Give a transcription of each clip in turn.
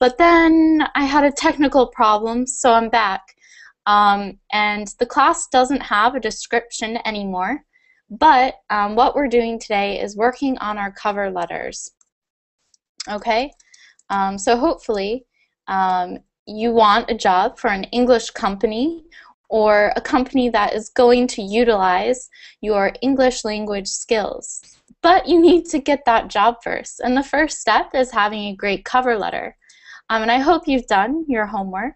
But then I had a technical problem, so I'm back. And the class doesn't have a description anymore, but what we're doing today is working on our cover letters. Okay, so hopefully you want a job for an English company or a company that is going to utilize your English language skills. But you need to get that job first, and the first step is having a great cover letter. And I hope you've done your homework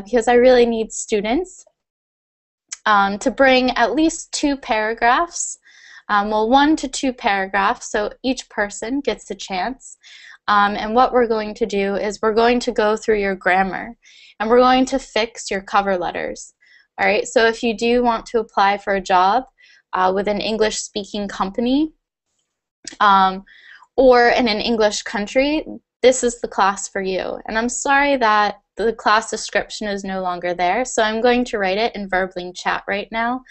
because I really need students to bring at least 2 paragraphs, well, 1 to 2 paragraphs, so each person gets a chance. And what we're going to do is we're going to go through your grammar and we're going to fix your cover letters. All right, so if you do want to apply for a job with an English-speaking company or in an English country, this is the class for you. And I'm sorry that the class description is no longer there, so I'm going to write it in Verbling chat right now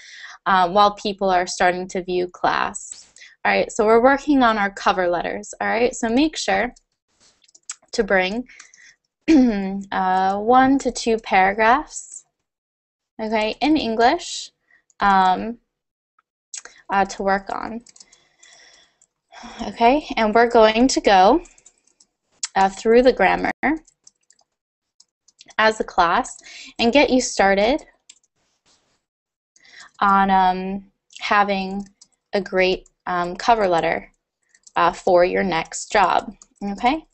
while people are starting to view class. All right, so we're working on our cover letters. All right, so make sure to bring 1 to 2 paragraphs, okay, in English to work on. Okay, and we're going to go through the grammar as a class and get you started on having a great cover letter for your next job. Okay?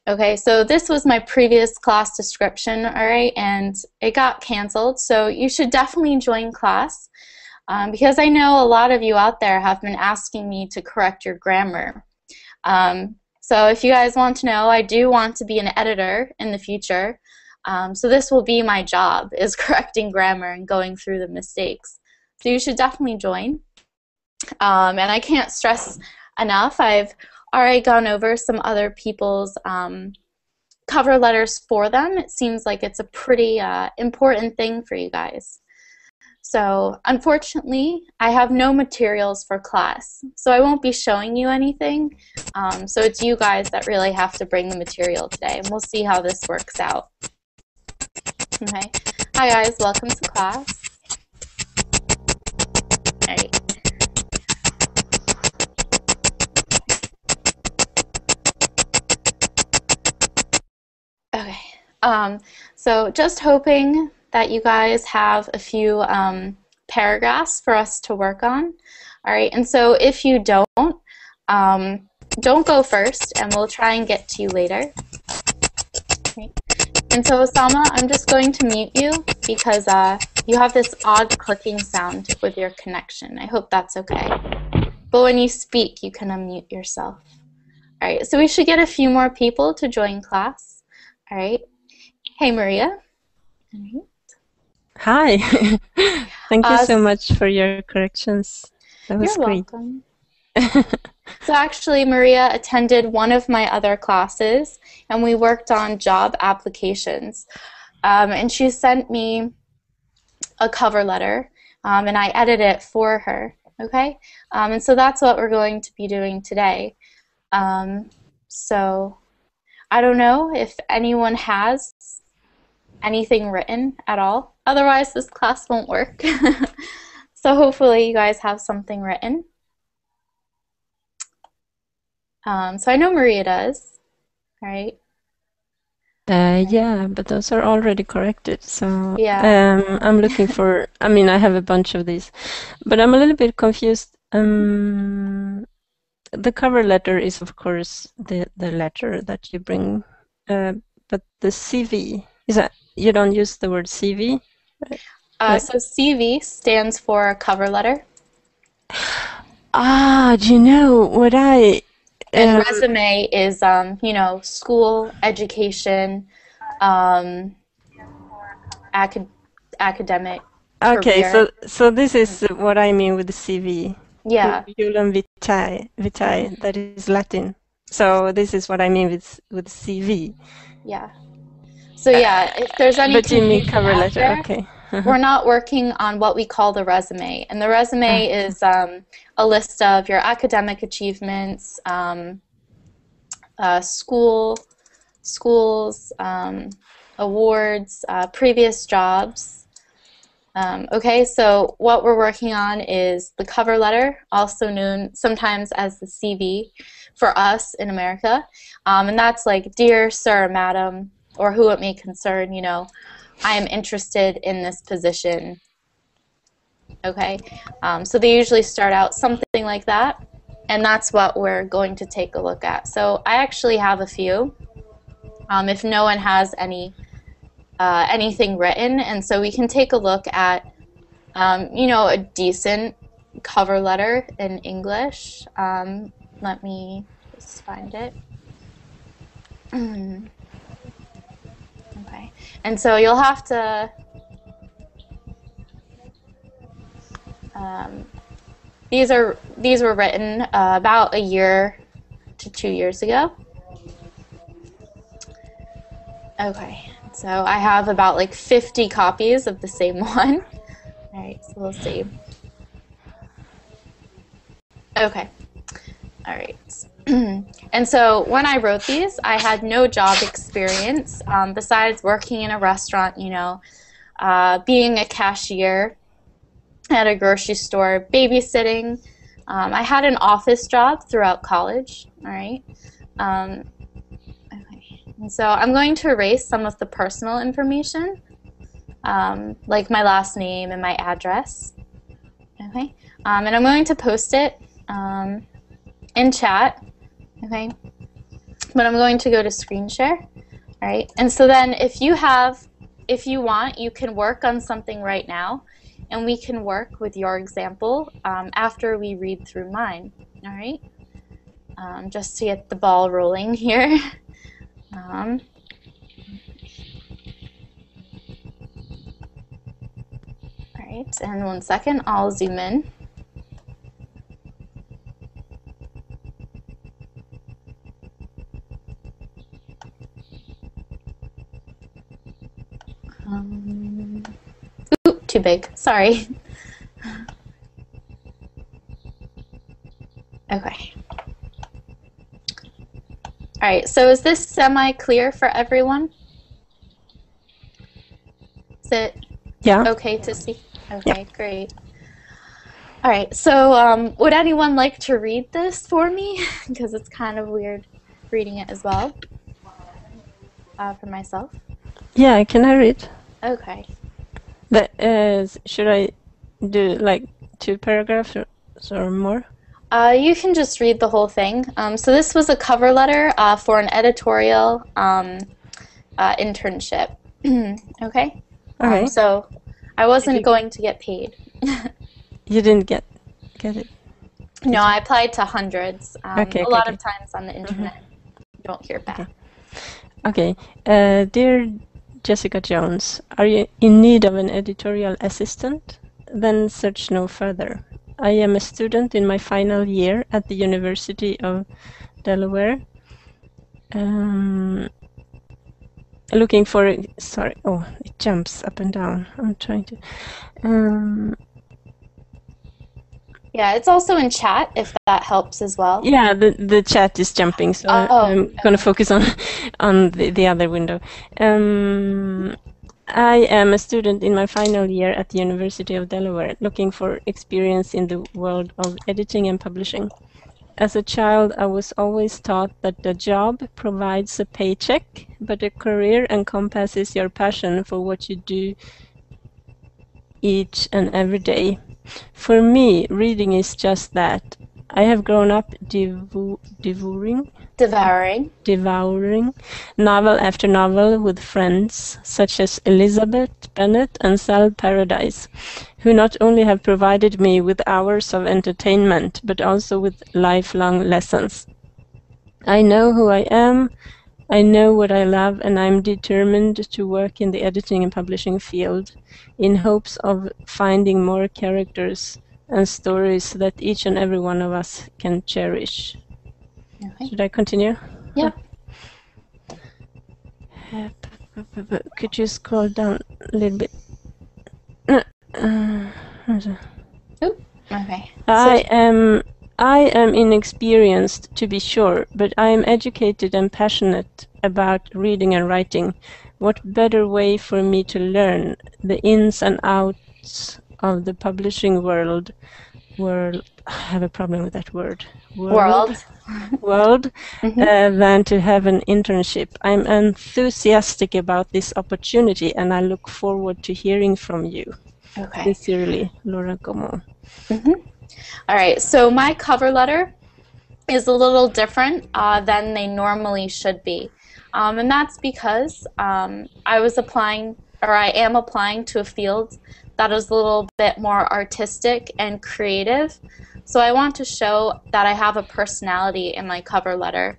Okay, so this was my previous class description, all right, and it got canceled, so you should definitely join class because I know a lot of you out there have been asking me to correct your grammar. So if you guys want to know, I do want to be an editor in the future. So this will be my job, is correcting grammar and going through the mistakes. So you should definitely join. And I can't stress enough, I've already gone over some other people's cover letters for them. It seems like it's a pretty important thing for you guys. So unfortunately, I have no materials for class, so I won't be showing you anything. So it's you guys that really have to bring the material today, and we'll see how this works out. Okay. Hi guys, welcome to class. All right. Okay. So just hoping that you guys have a few paragraphs for us to work on. All right, and so if you don't go first, and we'll try and get to you later. Okay. And so Osama, I'm just going to mute you because you have this odd clicking sound with your connection. I hope that's okay. But when you speak, you can unmute yourself. All right, so we should get a few more people to join class. All right. Hey, Maria. All right. Hi. Thank you so much for your corrections. That was great. You're welcome. So actually, Maria attended one of my other classes, and we worked on job applications. And she sent me a cover letter, and I edited it for her. Okay? And so that's what we're going to be doing today. So I don't know if anyone has anything written at all. Otherwise, this class won't work. So hopefully you guys have something written. So I know Maria does, right? Yeah, but those are already corrected. So yeah. I'm looking for, I mean, I have a bunch of these, but I'm a little bit confused. The cover letter is, of course, the letter that you bring, but the CV, is that, you don't use the word CV? So CV stands for cover letter. Ah, do you know what I... And resume is, you know, school, education, academic Okay, career. so this is what I mean with the CV. Yeah. Curriculum vitae, that is Latin. So this is what I mean with CV. Yeah. So yeah, if there's any but you mean confusion cover out letter, there, okay. we're not working on what we call the resume. And the resume is a list of your academic achievements, schools, awards, previous jobs. Okay, so what we're working on is the cover letter, also known sometimes as the CV for us in America. And that's like, Dear Sir, Madam, or who it may concern, you know, I am interested in this position. Okay, so they usually start out something like that, and that's what we're going to take a look at. So I actually have a few, if no one has anything written, and so we can take a look at, you know, a decent cover letter in English. Let me just find it. Okay, and so you'll have to these were written about a year to 2 years ago. Okay, so I have about like 50 copies of the same one. All right, so we'll see. Okay, all right. And so when I wrote these, I had no job experience besides working in a restaurant, you know, being a cashier at a grocery store, babysitting. I had an office job throughout college, all right? Okay. And so I'm going to erase some of the personal information, like my last name and my address, okay? And I'm going to post it in chat, okay? But I'm going to go to screen share, all right? And so then if you want, you can work on something right now, and we can work with your example after we read through mine, all right? Just to get the ball rolling here. All right, and 1 second, I'll zoom in. Ooh, too big, sorry. Okay. All right, so is this semi-clear for everyone? Is it okay to see? Okay, great. All right, so would anyone like to read this for me? Because it's kind of weird reading it as well for myself. Yeah, can I read? Okay. Should I do like 2 paragraphs or more? You can just read the whole thing. So this was a cover letter for an editorial internship. Okay? Okay. So I wasn't going to get paid. You didn't get it? No, I applied to hundreds. Okay, a lot of times on the internet, you don't hear back. Okay. Dear Jessica Jones, are you in need of an editorial assistant? Then search no further. I am a student in my final year at the University of Delaware. Looking for... Sorry. Oh, it jumps up and down. I'm trying to... Yeah, it's also in chat if that helps as well. Yeah, the chat is jumping, so I'm going to focus on the other window. I am a student in my final year at the University of Delaware, looking for experience in the world of editing and publishing. As a child, I was always taught that the job provides a paycheck, but a career encompasses your passion for what you do each and every day. For me, reading is just that. I have grown up devouring novel after novel with friends such as Elizabeth Bennet and Sal Paradise, who not only have provided me with hours of entertainment, but also with lifelong lessons. I know who I am, I know what I love, and I'm determined to work in the editing and publishing field in hopes of finding more characters and stories that each and every one of us can cherish. Okay. Should I continue? Yeah. Could you scroll down a little bit? Oop, okay. I am inexperienced, to be sure, but I am educated and passionate about reading and writing. What better way for me to learn the ins and outs of the publishing world? I have a problem with that word. World. World Mm-hmm. than to have an internship. I'm enthusiastic about this opportunity, and I look forward to hearing from you. Okay. Sincerely, Laura Gaumont. Mm-hmm. All right, so my cover letter is a little different than they normally should be. And that's because I was applying, or I am applying to a field that is a little bit more artistic and creative. So I want to show that I have a personality in my cover letter.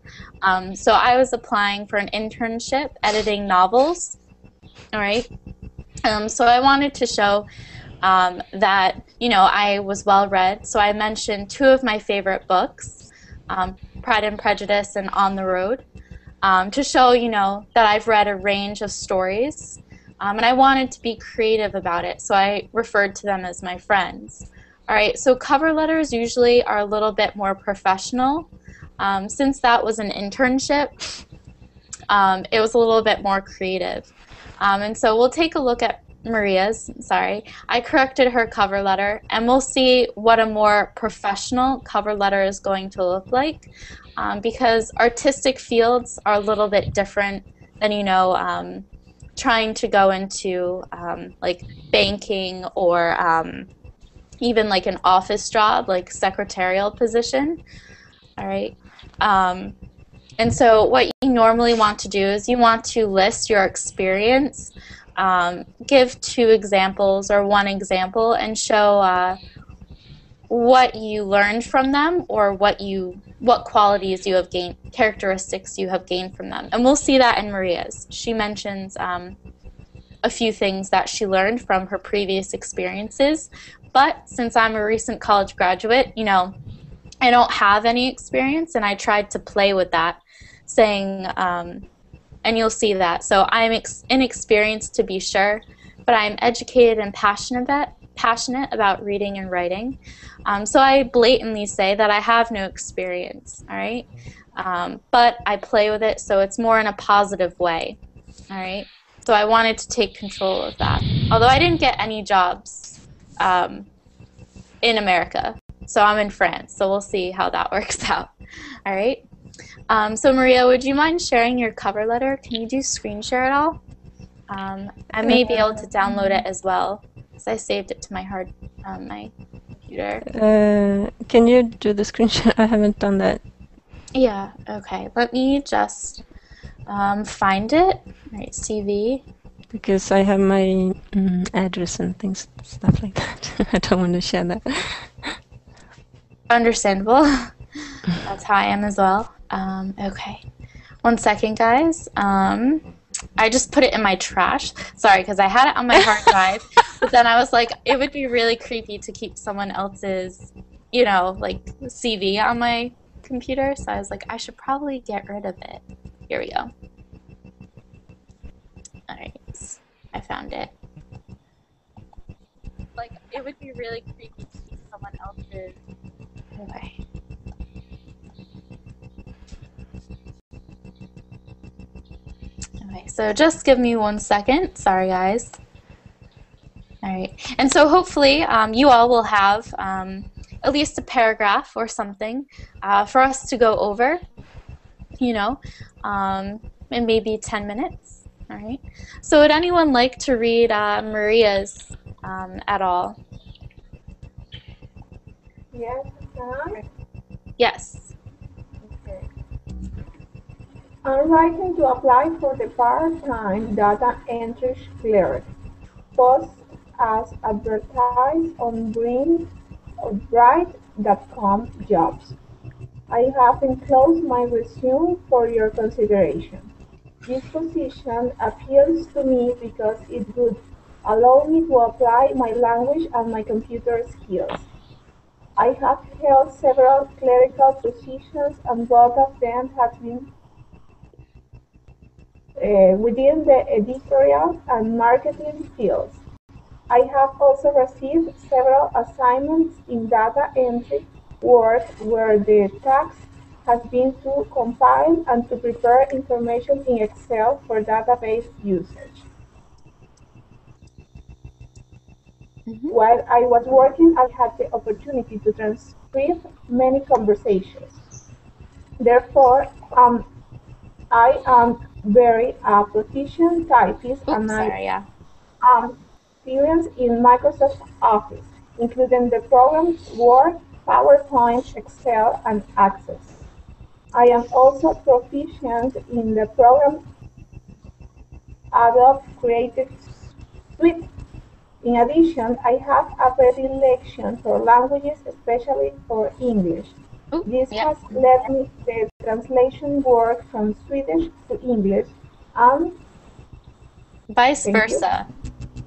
So I was applying for an internship editing novels. All right. So I wanted to show that, I was well read. So I mentioned two of my favorite books, Pride and Prejudice and On the Road, to show, that I've read a range of stories. And I wanted to be creative about it, so I referred to them as my friends. All right, so cover letters usually are a little bit more professional. Since that was an internship, it was a little bit more creative. And so we'll take a look at Maria's. Sorry, I corrected her cover letter, and we'll see what a more professional cover letter is going to look like, because artistic fields are a little bit different than, trying to go into like banking or even like an office job, like secretarial position. All right. And so what you normally want to do is you want to list your experience, give two examples or one example, and show what you learned from them, or what qualities you have gained, characteristics you have gained from them. And we'll see that in Maria's. She mentions a few things that she learned from her previous experiences. But since I'm a recent college graduate, I don't have any experience, and I tried to play with that, saying, and you'll see that. So I'm inexperienced, to be sure, but I'm educated and passionate about reading and writing. So I blatantly say that I have no experience, all right? But I play with it, so it's more in a positive way, all right? So I wanted to take control of that. Although I didn't get any jobs in America, so I'm in France, so we'll see how that works out, all right? So Maria, would you mind sharing your cover letter? Can you do screen share at all? I may be able to download it as well, because I saved it to my my computer. Can you do the screen share? I haven't done that. Yeah, okay. Let me just find it. All right, CV. Because I have my address and stuff like that. I don't want to share that. Understandable. That's how I am as well. Okay. 1 second, guys. I just put it in my trash. Sorry, because I had it on my hard drive, but then I was like, it would be really creepy to keep someone else's, like CV on my computer. So I was like, I should probably get rid of it. Here we go. All right, I found it. Like, it would be really creepy to keep someone else's. Okay. Okay, so just give me 1 second. Sorry, guys. All right, and so hopefully you all will have at least a paragraph or something for us to go over, in maybe 10 minutes. All right. So would anyone like to read Maria's at all? Yes, Sam. Yes. Okay. I'm writing to apply for the part-time data entry clerk post as advertised on Bright.com jobs. I have enclosed my resume for your consideration. This position appeals to me because it would allow me to apply my language and my computer skills. I have held several clerical positions, and both of them have been within the editorial and marketing fields. I have also received several assignments in data entry work where the task has been to compile and to prepare information in Excel for database usage. While I was working, I had the opportunity to transcribe many conversations. Therefore, I am very proficient typist, and Oops, I sorry, yeah. experienced in Microsoft Office, including the programs Word, PowerPoint, Excel, and Access. I am also proficient in the program Adobe Creative Suite. In addition, I have a predilection for languages, especially for English. Oop, This yep. has led me the translation work from Swedish to English, and Vice thank you, versa.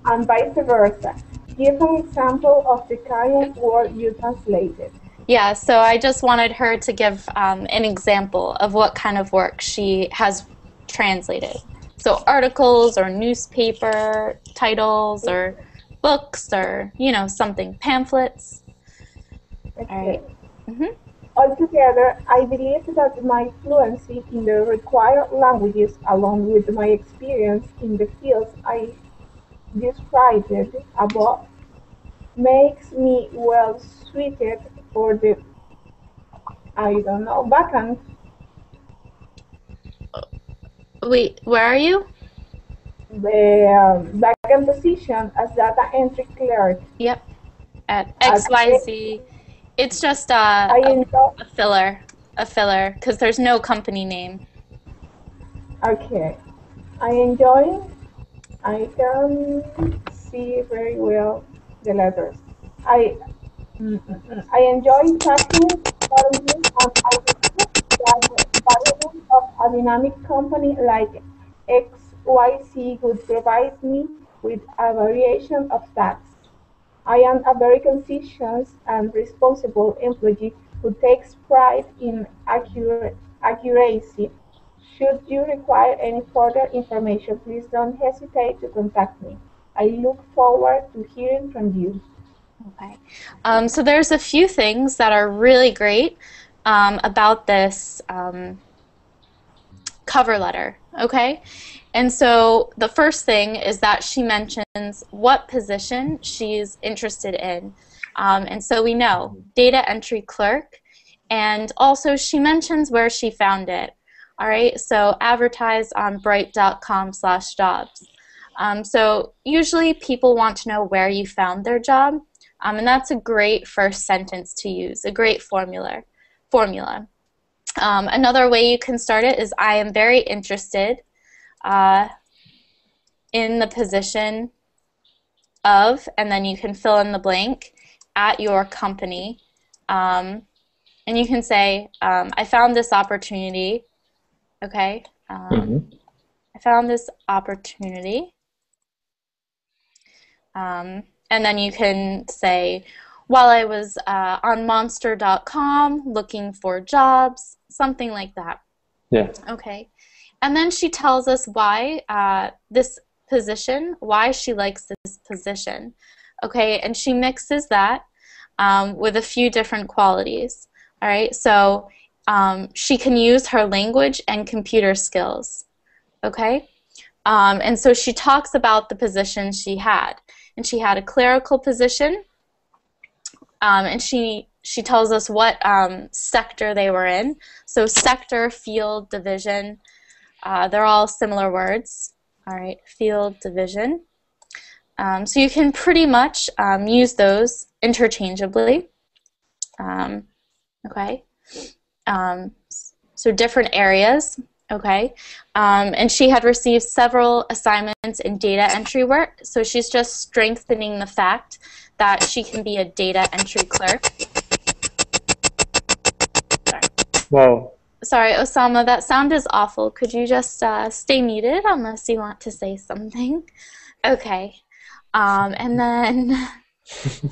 and vice versa. Give an example of the kind of word you translated. Yeah, so I just wanted her to give an example of what kind of work she has translated. So articles or newspaper titles or books or, you know, something, pamphlets. All Okay. right. Mm-hmm. Altogether, I believe that my fluency in the required languages, along with my experience in the fields I described above, makes me well suited for the, I don't know, vacant, Wait, where are you? vacant position as data entry clerk Yep, at at XYZ. It's just I enjoy. a filler, because there's no company name. Okay, I enjoy. I can see very well the letters. I I enjoy tackling challenges, and I believe that the environment of a dynamic company like XYZ would provide me with a variation of tasks. I am a very conscientious and responsible employee who takes pride in accuracy. Should you require any further information, please don't hesitate to contact me. I look forward to hearing from you. Okay. So there's a few things that are really great about this cover letter, okay? And so the first thing is that she mentions what position she's interested in. And so we know data entry clerk, and also she mentions where she found it. All right, so advertised on bright.com/jobs. So usually people want to know where you found their job, and that's a great first sentence to use, a great formula. Another way you can start it is I am very interested uh, in the position of, and then you can fill in the blank, at your company. And you can say, I found this opportunity, okay? I found this opportunity. And then you can say, while I was on monster.com looking for jobs, something like that. Yeah. Okay. And then she tells us why this position, why she likes this position. Okay, and she mixes that with a few different qualities. All right, so she can use her language and computer skills. Okay, and so she talks about the position she had. And she had a clerical position, and she tells us what sector they were in. So sector, field, division, they're all similar words. All right, field, division. So you can pretty much use those interchangeably. Okay. So different areas. Okay. And she had received several assignments in data entry work. So she's just strengthening the fact that she can be a data entry clerk. Sorry. Wow. Sorry, Osama, that sound is awful. Could you just stay muted unless you want to say something? Okay. And then,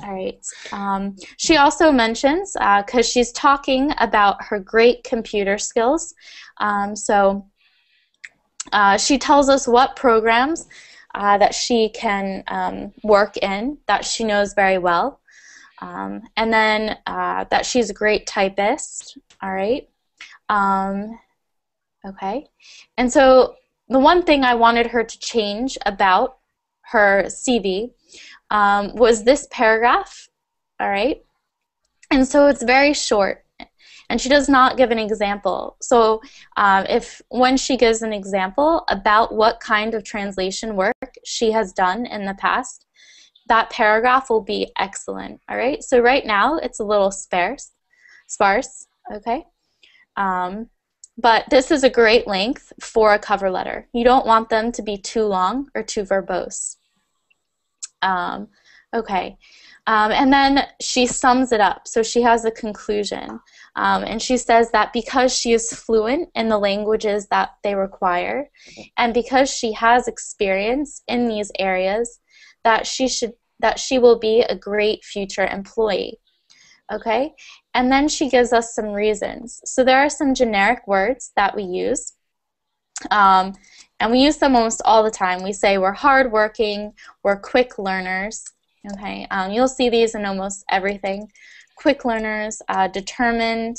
all right. She also mentions, because she's talking about her great computer skills, so she tells us what programs that she can work in, that she knows very well. And then that she's a great typist, all right? Okay, and so the one thing I wanted her to change about her CV was this paragraph, all right? And so it's very short, and she does not give an example. So when she gives an example about what kind of translation work she has done in the past, that paragraph will be excellent, all right? So right now it's a little sparse, okay? But this is a great length for a cover letter. You don't want them to be too long or too verbose. Okay. And then she sums it up. So she has a conclusion. And she says that because she is fluent in the languages that they require, and because she has experience in these areas, that she will be a great future employee. Okay? And then she gives us some reasons. So there are some generic words that we use. And we use them almost all the time. We say we're hardworking, we're quick learners. Okay, you'll see these in almost everything. Quick learners, determined,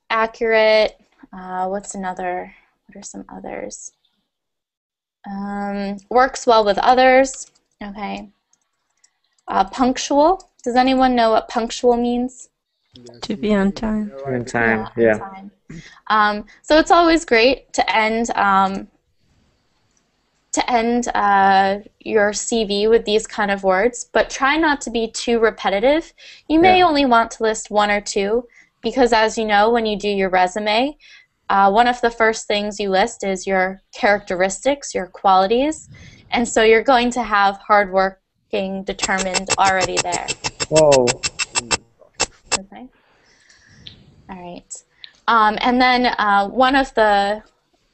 accurate. What's another? What are some others? Works well with others. Okay. Punctual. Does anyone know what punctual means? To be on time. On time, Yeah, on time. So it's always great to end your CV with these kind of words, but try not to be too repetitive. You may only want to list one or two, because as you know, when you do your resume, one of the first things you list is your characteristics, your qualities, and so you're going to have hardworking, determined already there. Whoa. Okay. All right. And then one of the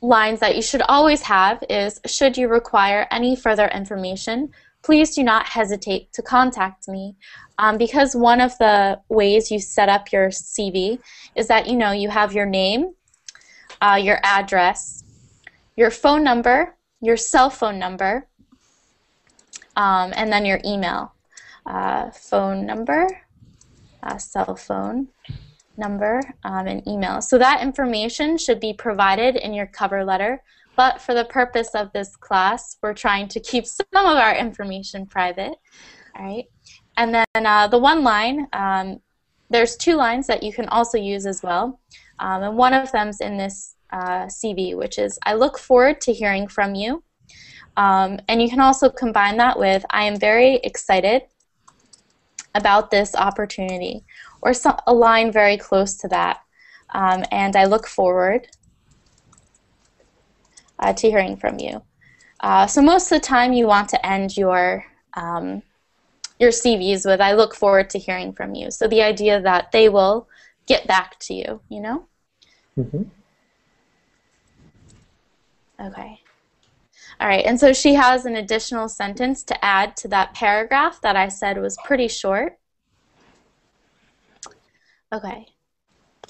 lines that you should always have is, should you require any further information, please do not hesitate to contact me. Because one of the ways you set up your CV is that you have your name, your address, your phone number, your cell phone number, and then your email. Phone number, cell phone number, and email. So that information should be provided in your cover letter, but for the purpose of this class, we're trying to keep some of our information private. All right. And then the one line, there's two lines that you can also use as well. And one of them's in this CV, which is, I look forward to hearing from you. And you can also combine that with, I am very excited about this opportunity, or a line very close to that. And I look forward to hearing from you. So most of the time you want to end your CVs with, I look forward to hearing from you. So the idea that they will get back to you, Mm-hmm. Okay. All right, and so she has an additional sentence to add to that paragraph that I said was pretty short. Okay.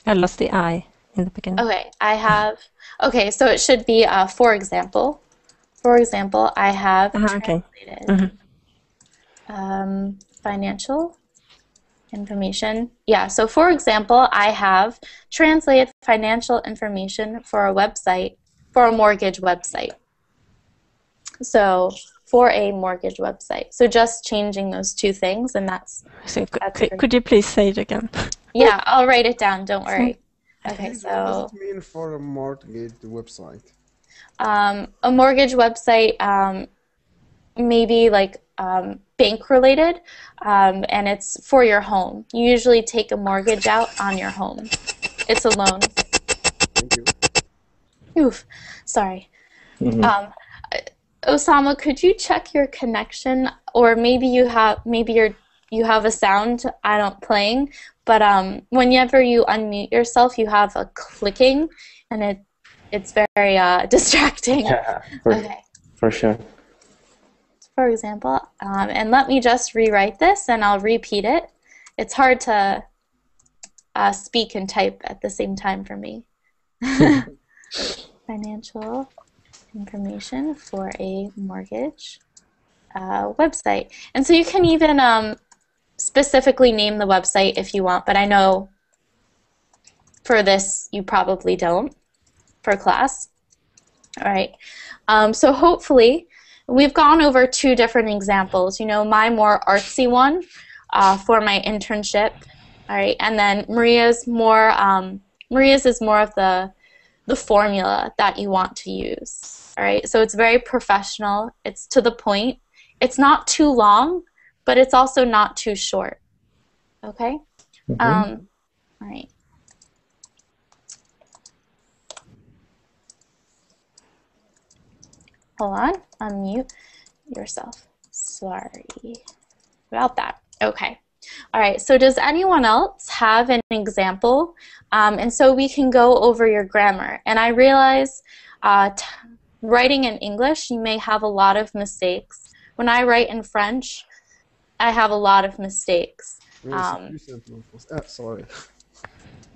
I lost the I in the beginning. Okay, okay, so it should be, for example. For example, I have translated financial information. Yeah, so for example, I have translated financial information for a website, for a mortgage website. So, for a mortgage website. So just changing those two things, and that's... So could you please say it again? Yeah, I'll write it down, don't worry. Okay, so... What does it mean for a mortgage website? A mortgage website, maybe like bank related, and it's for your home. You usually take a mortgage out on your home. It's a loan. Thank you. Oof, sorry. Mm-hmm. Osama, could you check your connection, or maybe you have a sound playing, but whenever you unmute yourself, you have a clicking, and it's very distracting. Yeah, Okay. for sure. For example, and let me just rewrite this, and I'll repeat it. It's hard to speak and type at the same time for me. Financial information for a mortgage website. And so you can even specifically name the website if you want, but I know for this you probably don't for class. All right. So hopefully we've gone over 2 different examples. You know, my more artsy one for my internship. All right, and then Maria's is more of the formula that you want to use. All right, so it's very professional. It's to the point. It's not too long, but it's also not too short. Okay. All right. Hold on. Unmute yourself. Sorry about that. Okay. All right, so does anyone else have an example? And so we can go over your grammar. And I realize writing in English, you may have a lot of mistakes. When I write in French, I have a lot of mistakes. Sorry.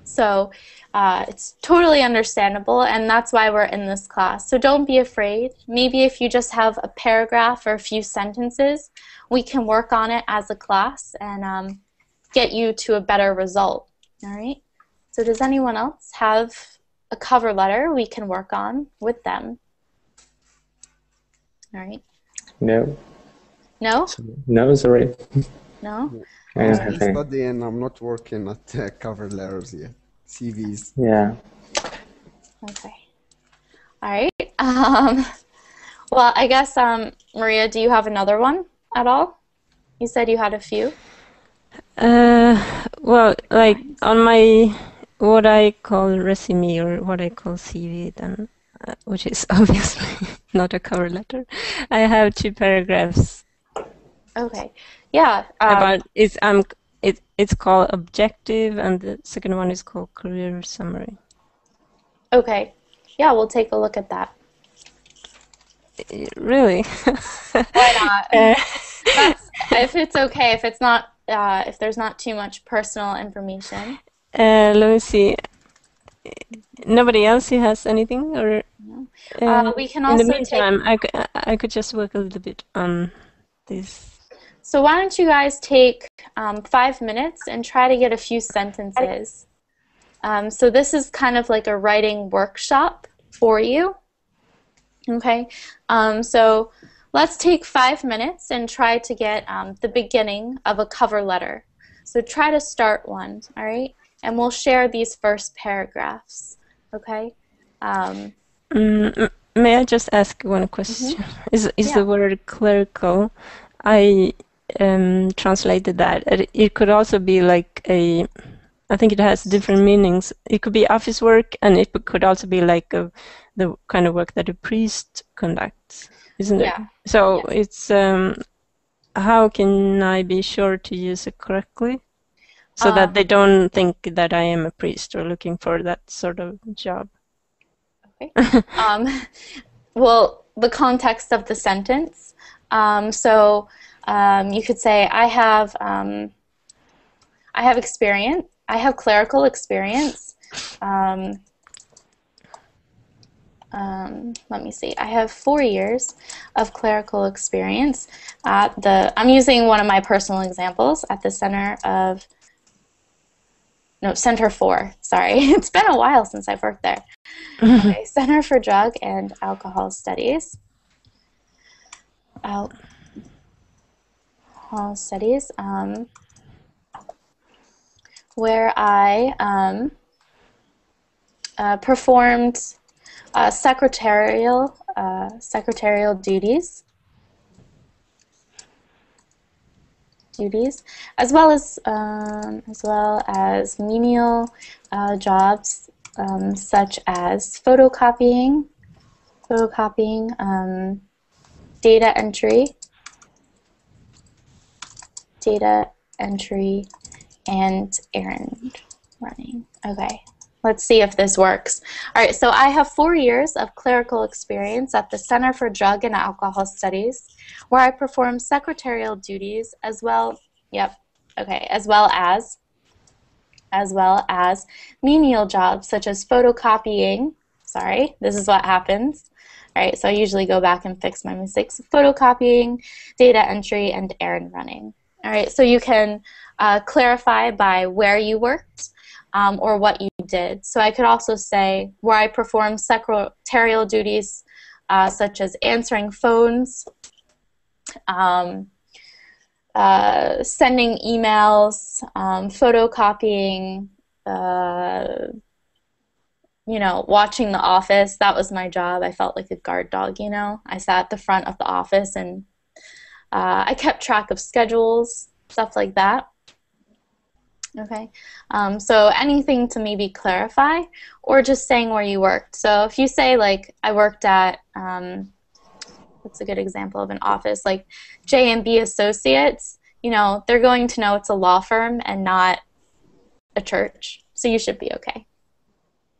So it's totally understandable, and that's why we're in this class. So don't be afraid. Maybe if you just have a paragraph or a few sentences, we can work on it as a class and get you to a better result. All right? So does anyone else have a cover letter we can work on with them? All right. No. No? No, sorry. No? I don't I'm have still any. studying. I'm not working at cover letters yet. CVs. Yeah. Okay. All right. Well, I guess, Maria, do you have another one at all? You said you had a few. Well, like on my what I call resume or what I call CV, then, which is obviously not a cover letter, I have 2 paragraphs. Okay. Yeah. About it's called objective, and the second one is called career summary. Okay. Yeah, we'll take a look at that. Really? Why not? If it's okay, if it's not, if there's not too much personal information. Let me see. Nobody else who has anything, or we can in also the meantime, I could just work a little bit on this. So why don't you guys take 5 minutes and try to get a few sentences. So this is kind of like a writing workshop for you. Okay, so let's take 5 minutes and try to get the beginning of a cover letter. So try to start one, all right? And we'll share these first paragraphs, okay? May I just ask one question? Is Yeah. the word clerical? I translated that. It could also be like I think it has different meanings. It could be office work, and it could also be like the kind of work that a priest conducts, isn't it? Yeah. So Yes. it's how can I be sure to use it correctly, so that they don't think that I am a priest or looking for that sort of job? Okay. Well, the context of the sentence. You could say, I have experience. I have clerical experience. Let me see. I have 4 years of clerical experience at I'm using one of my personal examples at the Center for, sorry. It's been a while since I've worked there. Okay, Center for Drug and Alcohol Studies. Alcohol Studies, where I performed secretarial duties, as well as menial jobs such as photocopying, data entry, and errand running. Okay, let's see if this works. All right, so I have 4 years of clerical experience at the Center for Drug and Alcohol Studies, where I perform secretarial duties as well as menial jobs such as photocopying. Sorry, this is what happens. All right, so I usually go back and fix my mistakes of photocopying, data entry, and errand running. All right, so you can clarify by where you worked or what you did. So I could also say where I performed secretarial duties such as answering phones, sending emails, photocopying, you know, watching The Office. That was my job. I felt like a guard dog, you know. I sat at the front of the office and I kept track of schedules, stuff like that. Okay, so anything to maybe clarify or just saying where you worked. So if you say, like, I worked at, what's a good example of an office, like J&B Associates, you know, they're going to know it's a law firm and not a church, so you should be okay.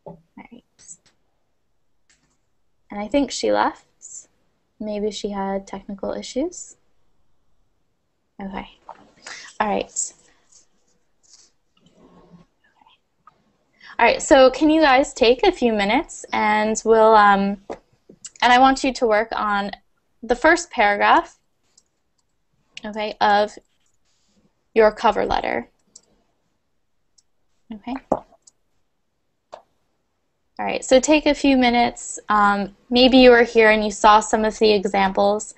All right. And I think she left. Maybe she had technical issues. Okay. All right. All right, so can you guys take a few minutes and we'll, and I want you to work on the first paragraph, okay, of your cover letter. Okay. All right, so take a few minutes. Maybe you were here and you saw some of the examples.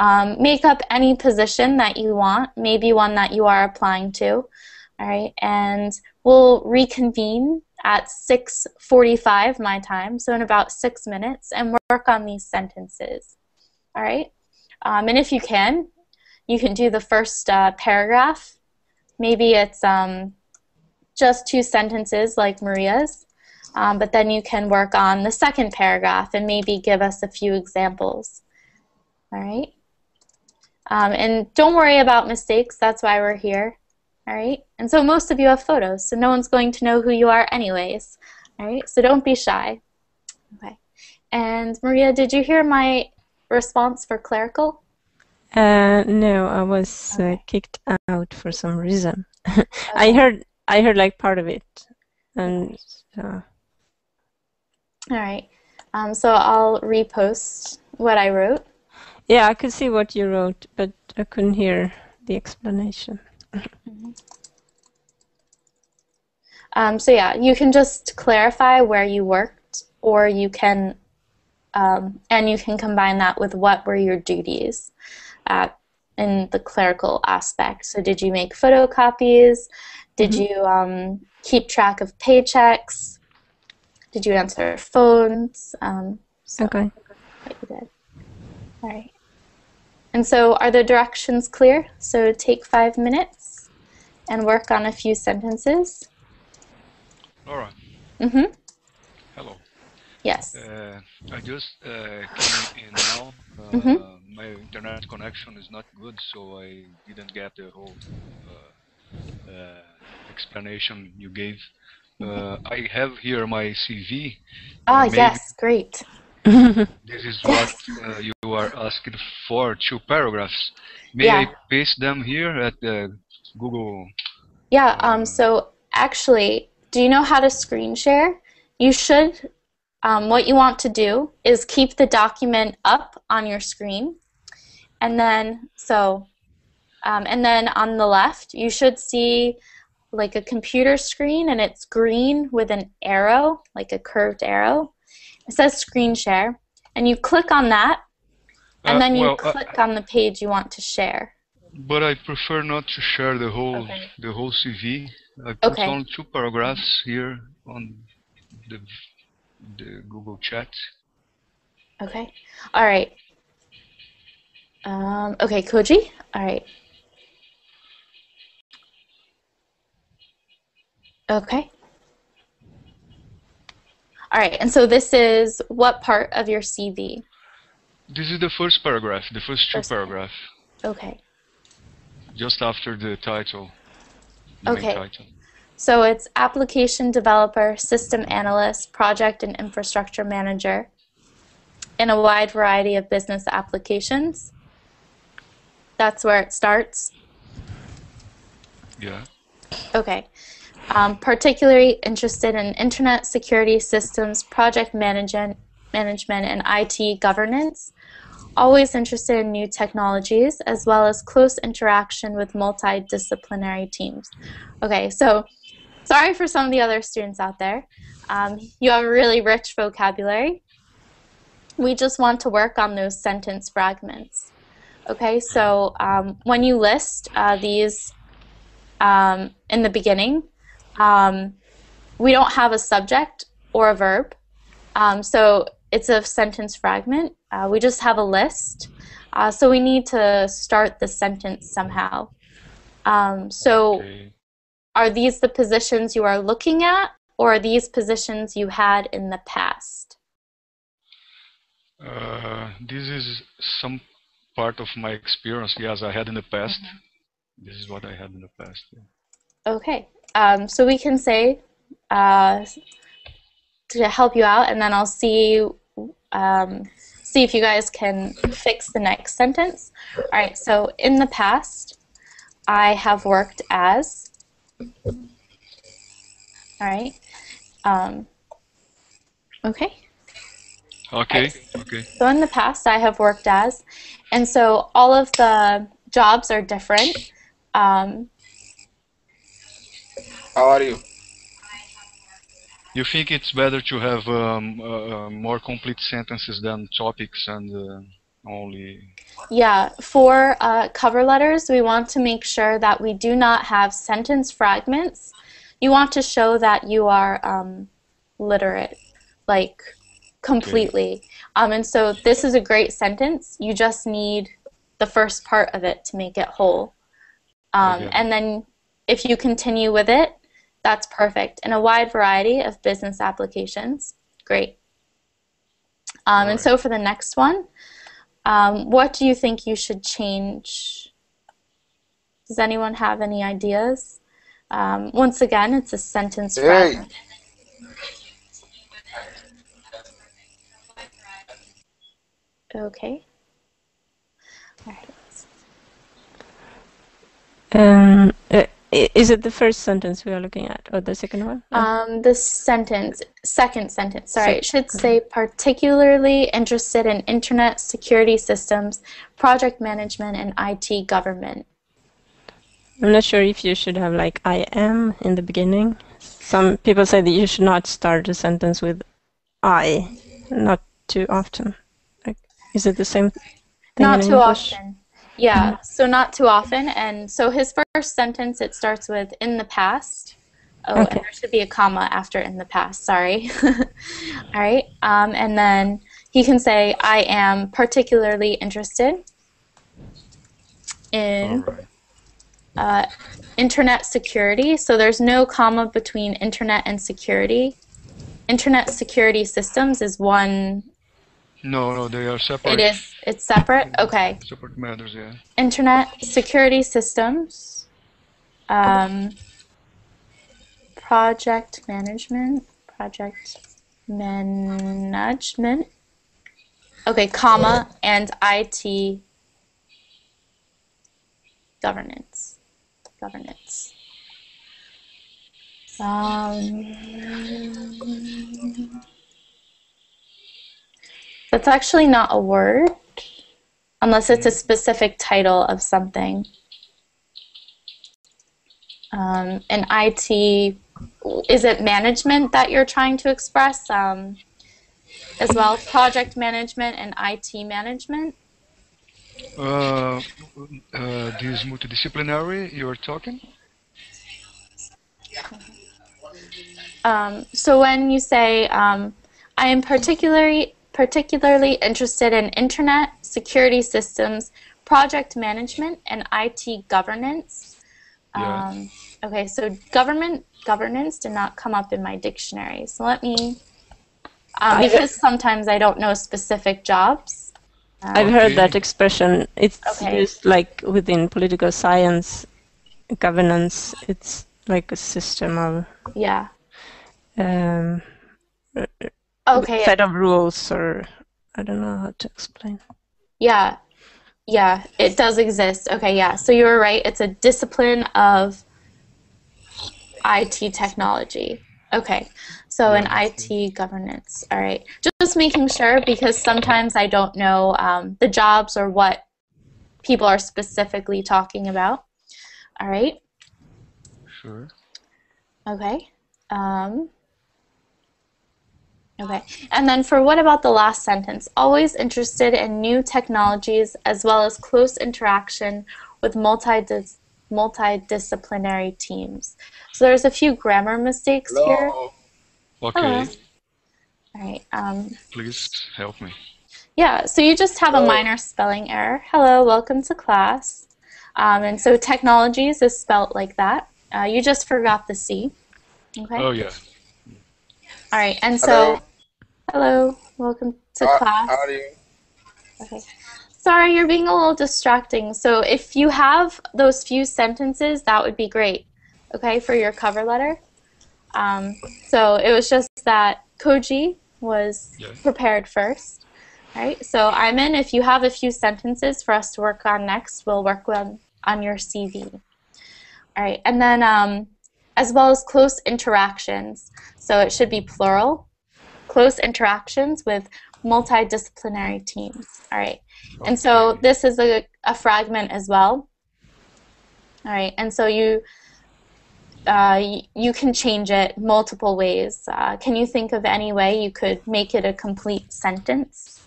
Make up any position that you want, maybe one that you are applying to. All right, and we'll reconvene at 6:45 my time, so in about 6 minutes, and work on these sentences. All right, and if you can do the first paragraph. Maybe it's just 2 sentences like Maria's, but then you can work on the second paragraph and maybe give us a few examples. All right, and don't worry about mistakes. That's why we're here. All right, and so most of you have photos, so no one's going to know who you are anyways. All right, so don't be shy. Okay, and Maria, did you hear my response for clerical? No, I was kicked out for some reason. Okay. I heard like part of it, and all right. So I'll repost what I wrote. Yeah, I could see what you wrote, but I couldn't hear the explanation. So yeah, you can just clarify where you worked, or you can, and you can combine that with what were your duties in the clerical aspect. So did you make photocopies? Did you keep track of paychecks? Did you answer phones? Okay. What you did. All right. And so are the directions clear? So take 5 minutes and work on a few sentences. Laura. Mm-hmm. Hello. Yes. I just came in now. My internet connection is not good, so I didn't get the whole explanation you gave. I have here my CV. Yes, great. This is what you are asking for, 2 paragraphs. May I paste them here at the Google? Yeah, so actually, do you know how to screen share? You should, what you want to do is keep the document up on your screen, and then, and then on the left, you should see like a computer screen, and it's green with an arrow, like a curved arrow. It says screen share, and you click on that, and then you click on the page you want to share. But I prefer not to share the whole CV. I put only 2 paragraphs here on the Google chat. Okay. All right. Okay, Koji. All right. Okay. All right, and so this is what part of your CV? This is the first paragraph, the first 2 paragraphs. Okay. Just after the title. The main title. So it's application developer, system analyst, project and infrastructure manager in a wide variety of business applications. That's where it starts? Yeah. Okay. Particularly interested in internet security systems, project management, management, and IT governance. Always interested in new technologies, as well as close interaction with multidisciplinary teams. Okay, so sorry for some of the other students out there. You have a really rich vocabulary. We just want to work on those sentence fragments. Okay, so when you list these in the beginning, we don't have a subject or a verb. So it's a sentence fragment. We just have a list. So we need to start the sentence somehow. Okay. Are these the positions you are looking at, or are these positions you had in the past? This is some part of my experience, yes, I had in the past. This is what I had in the past. Yeah. Okay, so we can say to help you out, and then I'll see if you guys can fix the next sentence. All right, so in the past, I have worked as. All right. Okay. Okay. Right. Okay. So in the past, I have worked as, and so all of the jobs are different. How are you? You think it's better to have more complete sentences than topics and only? Yeah, for cover letters, we want to make sure that we do not have sentence fragments. You want to show that you are literate, like completely. And so this is a great sentence. You just need the first part of it to make it whole. And then if you continue with it, that's perfect. In a wide variety of business applications. Great. And so for the next one, what do you think you should change? Does anyone have any ideas? Once again, it's a sentence fragment. Okay. All right. Is it the first sentence we are looking at, or the second one? The second sentence, sorry. It should say particularly interested in internet security systems, project management, and IT government. I'm not sure if you should have like I am in the beginning. Some people say that you should not start a sentence with I, not too often. Like, is it the same thing Not in too English? often. Yeah, so not too often. And so his first sentence, it starts with in the past. Oh, Okay. and there should be a comma after in the past, sorry. All right, and then he can say, I am particularly interested in internet security. So there's no comma between internet and security. Internet security systems is one. No, they are separate. It's separate? Okay. Separate matters, yeah. Internet security systems, project management, okay, comma, and IT governance. That's actually not a word, unless it's a specific title of something. And IT, is it management that you're trying to express as well? Project management and IT management? This multidisciplinary you're talking? So when you say, I am particularly interested in internet security systems, project management, and IT governance. Yeah. Okay, so governance did not come up in my dictionary. So let me, because sometimes I don't know specific jobs. I've heard that expression. It's used like within political science, governance. It's like a system of set of rules, or I don't know how to explain. Yeah, it does exist. Okay, yeah. So you were right. It's a discipline of IT technology. Okay, so in IT governance. All right, just making sure because sometimes I don't know the jobs or what people are specifically talking about. All right. Sure. Okay. Okay, and then for what about the last sentence? Always interested in new technologies as well as close interaction with multidisciplinary teams. So there's a few grammar mistakes here. Okay. Hello. All right. Please help me. Yeah, so you just have a minor spelling error. Hello, welcome to class. And so technologies is spelt like that. You just forgot the C. Okay. Oh yeah. All right, and so hello, welcome to class. How are you? Okay. Sorry, you're being a little distracting. So if you have those few sentences, that would be great, okay, for your cover letter. So it was just that Koji was prepared first, right? So Iman, if you have a few sentences for us to work on next, we'll work on your CV. All right, and then as well as close interactions. So it should be plural. Close interactions with multidisciplinary teams. All right, and so this is a fragment as well. All right, and so you can change it multiple ways. Can you think of any way you could make it a complete sentence?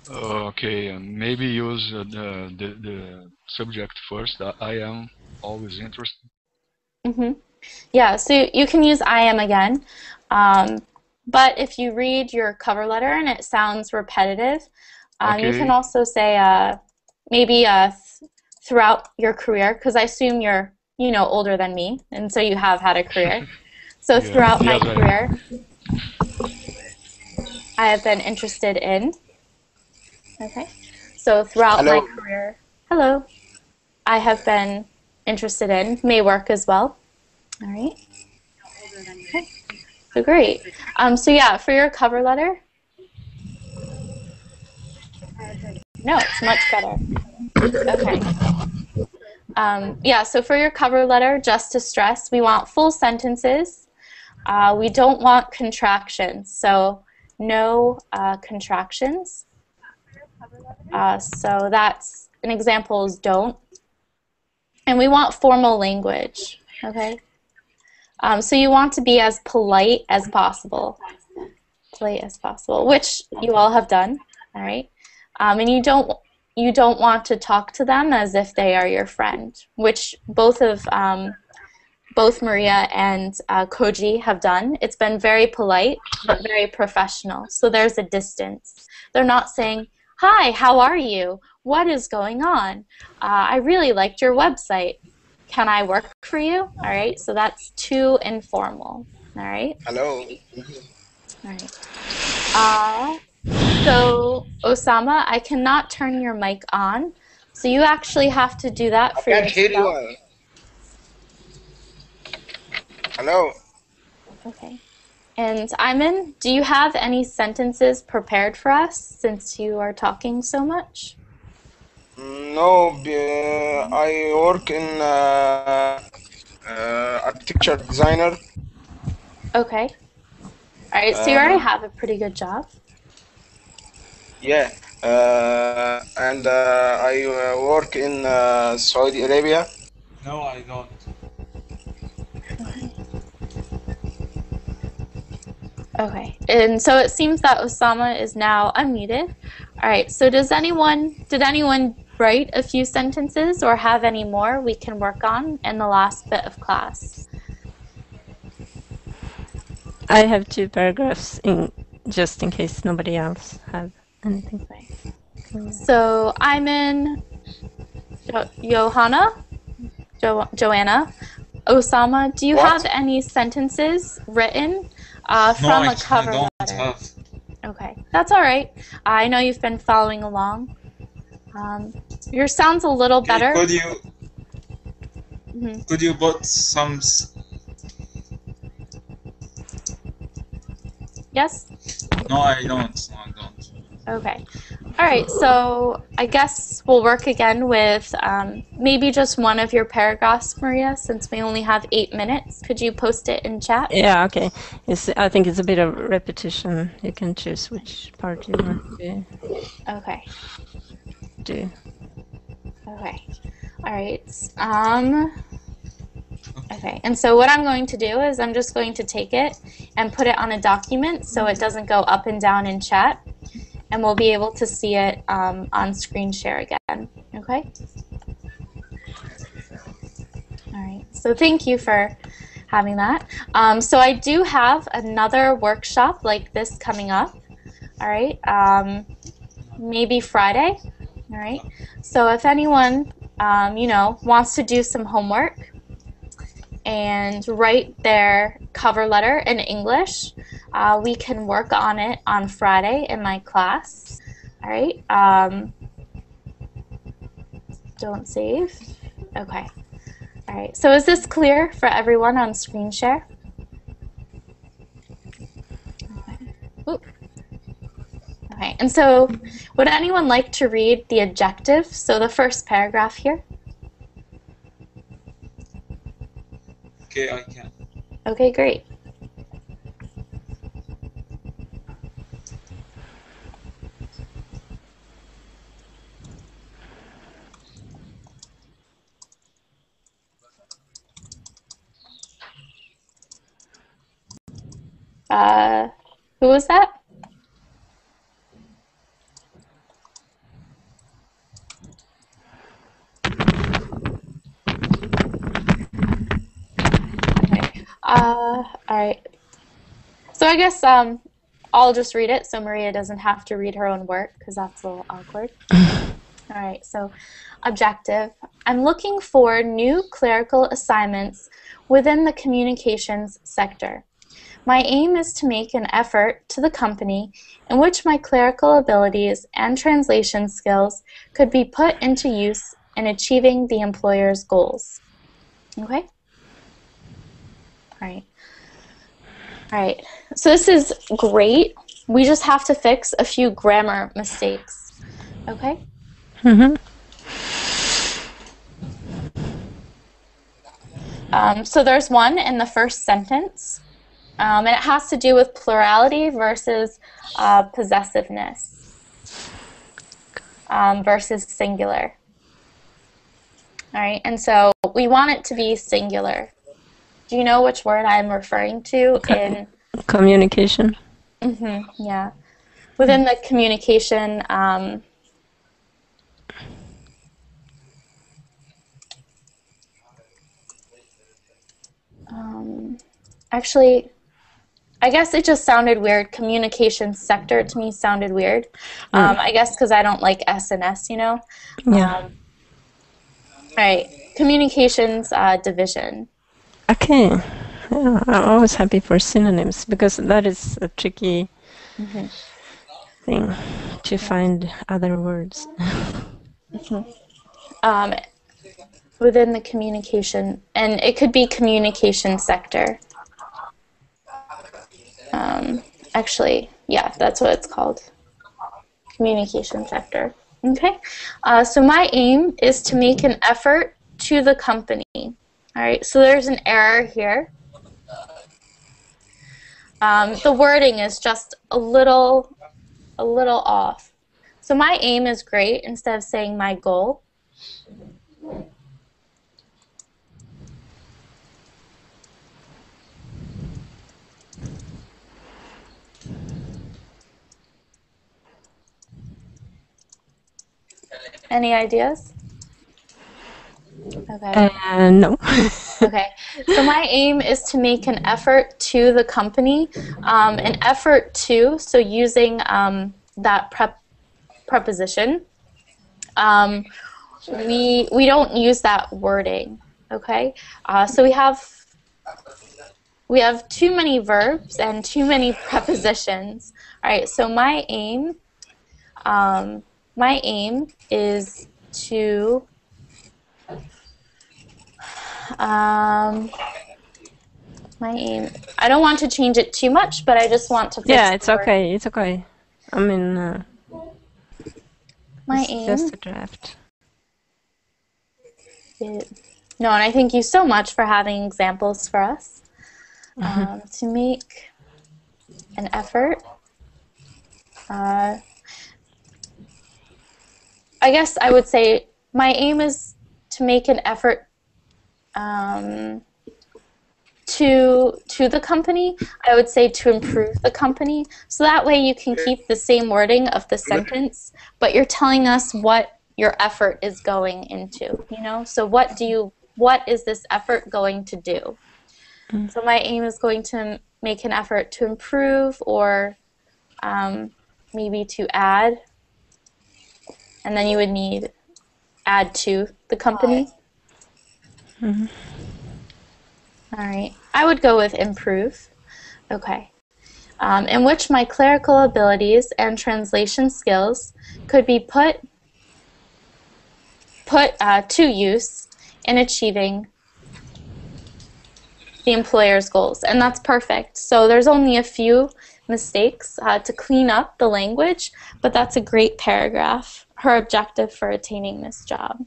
Okay, maybe use the subject first. I am always interested. Mm-hmm. Yeah, so you can use I am again. But if you read your cover letter and it sounds repetitive, you can also say maybe throughout your career, because I assume you're older than me, and so you have had a career. So throughout my career, I have been interested in. Okay. So throughout my career, hello, I have been interested in may work as well. All right. Okay. So great. So yeah, for your cover letter. No, it's much better. Okay. Yeah, so for your cover letter, just to stress, we want full sentences. We don't want contractions, so no contractions. So that's an example is don't. And we want formal language, okay? So you want to be as polite as possible. Polite as possible, which you all have done, all right? And you don't want to talk to them as if they are your friend, which both Maria and Koji have done. It's been very polite, but very professional. So there's a distance. They're not saying, "Hi, how are you? What is going on? I really liked your website. Can I work for you?" All right, so that's too informal. All right? Hello. All right. So, Osama, I cannot turn your mic on, so you actually have to do that for yourself. I can't hear you. Hello. Okay. And Iman, do you have any sentences prepared for us since you are talking so much? No, I work in architecture designer. Okay. All right, so you already have a pretty good job. Yeah, and I work in Saudi Arabia. No, I don't. Okay, and so it seems that Osama is now unmuted. All right, so did anyone write a few sentences or have any more we can work on in the last bit of class? I have 2 paragraphs just in case nobody else have anything. So I'm in Joanna, Osama, do you have any sentences written from a cover letter? I don't have. Okay, that's all right. I know you've been following along. Your sound's a little better. Could you put some? Yes? No, I don't. No, I don't. Okay. All right, so I guess we'll work again with maybe just one of your paragraphs, Maria, since we only have 8 minutes. Could you post it in chat? Yeah, okay. I think it's a bit of repetition. You can choose which part you want to do. Okay. All right. Okay, and so what I'm going to do is I'm just going to take it and put it on a document so it doesn't go up and down in chat, and we'll be able to see it on screen share again, okay? All right, so thank you for having that. So I do have another workshop like this coming up, all right? Maybe Friday, all right? So if anyone, you know, wants to do some homework, and write their cover letter in English, we can work on it on Friday in my class. All right. Don't save. Okay. All right. So is this clear for everyone on screen share? Okay. Okay. And so would anyone like to read the objective? So the first paragraph here. Okay, I can. Okay, great. Who was that? Okay. All right. So I guess I'll just read it so Maria doesn't have to read her own work because that's a little awkward. All right, so objective. I'm looking for new clerical assignments within the communications sector. My aim is to make an effort to the company in which my clerical abilities and translation skills could be put into use in achieving the employer's goals. Okay? All right. All right, so this is great. We just have to fix a few grammar mistakes. Okay? Mm-hmm. So there's one in the first sentence, and it has to do with plurality versus possessiveness versus singular. All right, and so we want it to be singular. Do you know which word I'm referring to in communication? Yeah, within the communication. Actually, I guess it just sounded weird. Communication sector to me sounded weird. I guess because I don't like S&S, you know. Yeah. All right, communications division. Okay. Yeah, I'm always happy for synonyms because that is a tricky thing to find other words. Within the communication, and it could be communication sector. Actually, yeah, that's what it's called. Communication sector. Okay. So my aim is to make an effort to the company. All right. So there's an error here. The wording is just a little off. So my aim is great instead of saying my goal. Any ideas? Okay. No. Okay. So my aim is to make an effort to the company. An effort to, so using that preposition. We don't use that wording. Okay. So we have too many verbs and too many prepositions. All right. So my aim is to my aim. I don't want to change it too much, but I just want to fix Yeah, it's the word. okay. It's okay. I mean, My It's aim just a draft. No, and I thank you so much for having examples for us. To make an effort. I guess I would say my aim is to make an effort to the company. I would say to improve the company. So that way you can keep the same wording of the sentence, but you're telling us what your effort is going into, you know? So what is this effort going to do? So my aim is going to make an effort to improve or maybe to add. And then you would need add to the company. All right. I would go with improve. Okay. In which my clerical abilities and translation skills could be put to use in achieving the employer's goals. And that's perfect. So there's only a few mistakes to clean up the language, but that's a great paragraph. Her objective for attaining this job.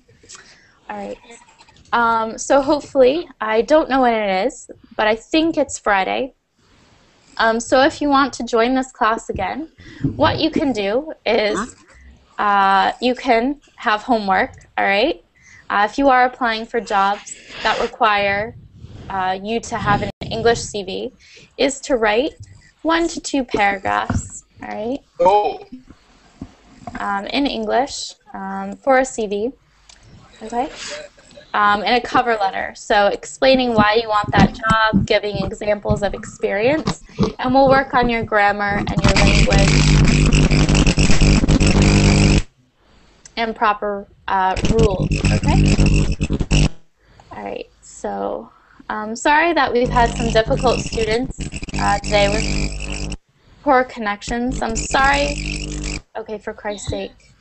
All right. So hopefully, I don't know when it is, but I think it's Friday. So if you want to join this class again, what you can do is you can have homework, all right? If you are applying for jobs that require you to have an English CV, is to write 1 to 2 paragraphs, all right, in English for a CV, okay? And a cover letter, so explaining why you want that job, giving examples of experience, and we'll work on your grammar and your language and proper rules, okay? All right, so sorry that we've had some difficult students today with poor connections. I'm sorry. Okay, for Christ's sake.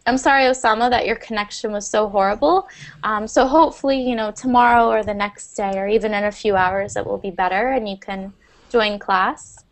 I'm sorry, Osama, that your connection was so horrible. So hopefully, you know, tomorrow or the next day or even in a few hours it will be better and you can join class.